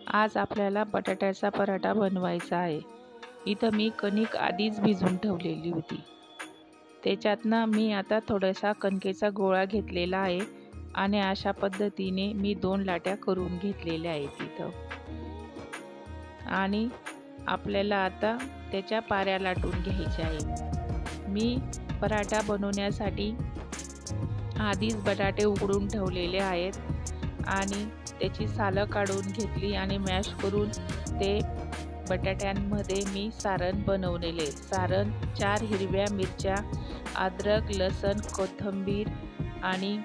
आज आपल्याला बटाट्याचा पराठा बनवायचा आहे। इथं मी कणिक आधीच भिजवून ठेवलेली होती। त्याच्यातनं मी आता थोडासा कणकेचा गोळा घेतलेला आहे आणि अशा पद्धतीने मी 2 लाट्या करून घेतलेल्या आहेत इथं। आणि आपल्याला आता त्याच्या पाऱ्या लाटून घ्यायच्या आहेत। मी पराठा बनवण्यासाठी आधीच बटाटे उकडून ठेवलेले आहेत आणि त्याची सालं काढून घेतली आणि मॅश करून ते बटाट्यांमध्ये मी सारण बनवलेले। सारण 4 हिरव्या मिरच्या, अद्रक, लसूण, कोथिंबीर आणि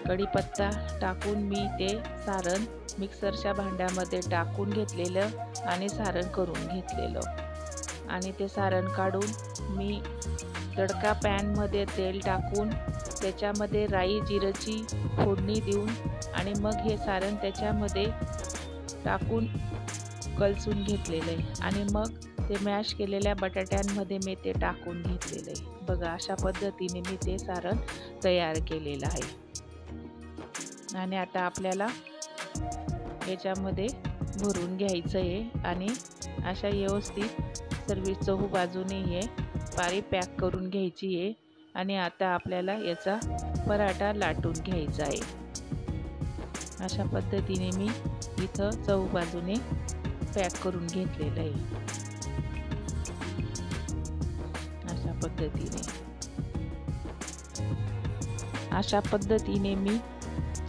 कढीपत्ता टाकून मी ते सारण मिक्सरच्या भांड्यामध्ये टाकून घेतलेलं आणि सारण करून घेतलेलं। आणि ते सारण काढून मी तडका पॅनमध्ये तेल टाकून त्याच्यामध्ये राई जिऱ्याची फोडणी देऊन आणि मग हे सारण त्याच्यामध्ये टाकून कलसून घेतलेलं आहे आणि मग ते मॅश केलेल्या बटाट्यांमध्ये मी ते टाकून घेतलेलं आहे। बघा, अशा पद्धतीने मी ते सारण तयार केलेलं आहे। आणि आता आपल्याला याच्यामध्ये भरून घ्यायचं आहे आणि अशा व्यवस्थित सर्व चहू बाजूने हे पारी पॅक करून घ्यायची आहे। आणि आता आपल्याला याचा पराठा लाटून घ्यायचा आहे। अशा पद्धतीने मी इथं चहू बाजूने पॅक करून घेतलेलं आहे। अशा पद्धतीने मी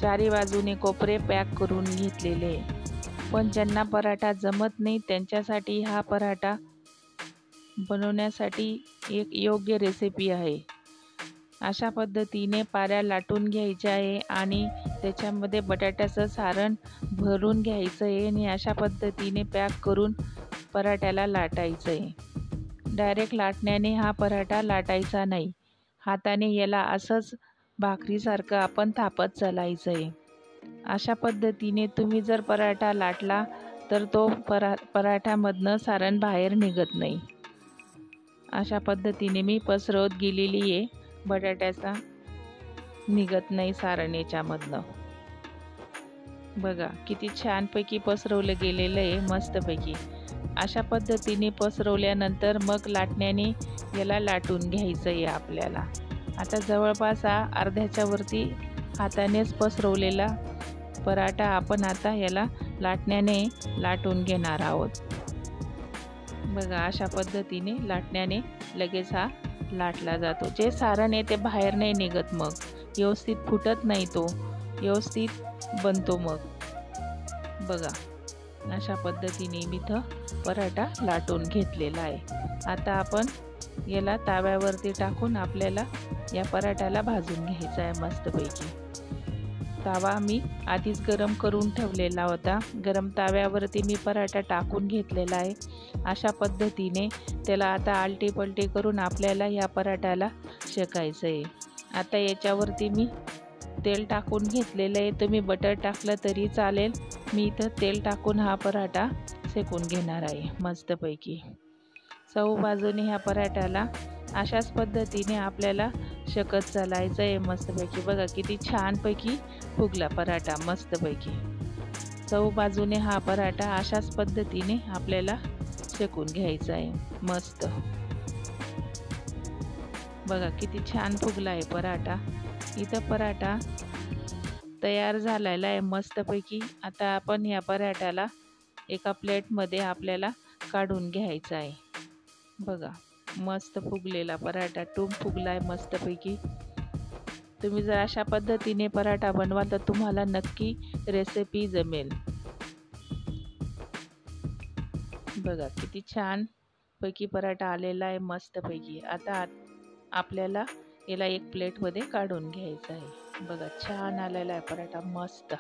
चारी बाजूने कोपरे पॅक करून घेतलेले आहे। पण ज्यांना पराठा जमत नाही त्यांच्यासाठी हा पराठा बनवण्यासाठी एक योग्य रेसिपी आहे। अशा पद्धतीने पाऱ्या लाटून घ्यायच्या आहे आणि त्याच्यामध्ये बटाट्याचं सारण भरून घ्यायचं आहे आणि अशा पद्धतीने पॅक करून पराठ्याला लाटायचं आहे। डायरेक्ट लाटण्याने हा पराठा लाटायचा नाही, हाताने याला असंच भाकरीसारखं आपण थापत चालायचं आहे। अशा पद्धतीने तुम्ही जर पराठा लाटला तर तो पराठ्यामधनं सारण बाहेर निघत नाही। अशा पद्धतीने मी पसरवत गेलेली आहे, बटाट्याचा निघत नाही सारण याच्यामधनं। बघा किती छानपैकी पसरवलं गेलेलं आहे, मस्तपैकी। अशा पद्धतीने पसरवल्यानंतर मग लाटण्याने याला लाटून घ्यायचं आहे आपल्याला। आता जवळपास अर्ध्याच्या वरती हातानेच पसरवलेला पराठा आपण आता याला लाटण्याने लाटून घेणार आहोत। बघा, अशा पद्धतीने लाटण्याने लगेच हा लाटला जातो। जे सारण आहे ते बाहेर नाही निघत, मग व्यवस्थित फुटत नाही, तो व्यवस्थित बनतो मग। बघा, अशा पद्धतीने मी इथं पराठा लाटून घेतलेला आहे। आता आपण याला तव्यावरती टाकून आपल्याला या पराठ्याला भाजून घ्यायचा आहे मस्तपैकी। तवा मी आधीच गरम करून ठेवलेला होता। गरम तव्यावरती मी पराठा टाकून घेतलेला आहे। अशा पद्धतीने त्याला आता आलटी पलटी करून आपल्याला या पराठ्याला शेकायचं आहे। आता याच्यावरती मी तेल टाकून घेतलेलं आहे, तुम्ही बटर टाकलं तरी चालेल। मी इथं तेल टाकून हा पराठा शेकून घेणार आहे मस्तपैकी। चहू बाजूने ह्या पराठ्याला अशाच पद्धतीने आपल्याला शेकत चालायचं आहे मस्तपैकी। बघा किती छानपैकी फुगला पराठा मस्तपैकी। चहू बाजूने हा पराठा अशाच पद्धतीने आपल्याला शेकून घ्यायचा आहे मस्त। बघा किती छान फुगला आहे पराठा। इथं पराठा तयार झालेला आहे मस्तपैकी। आता आपण या पराठ्याला एका प्लेटमध्ये आपल्याला काढून घ्यायचा आहे। बघा, मस्त फुगलेला पराठा टूम फुगला आहे मस्तपैकी। तुम्ही जर अशा पद्धतीने पराठा बनवाल तर तुम्हाला नक्की रेसिपी जमेल। बघा किती छान पैकी पराठा आलेला आहे मस्तपैकी। आता आपल्याला याला एक प्लेटमध्ये काढून घ्यायचा आहे। बघा, छान आलेला आहे पराठा मस्त।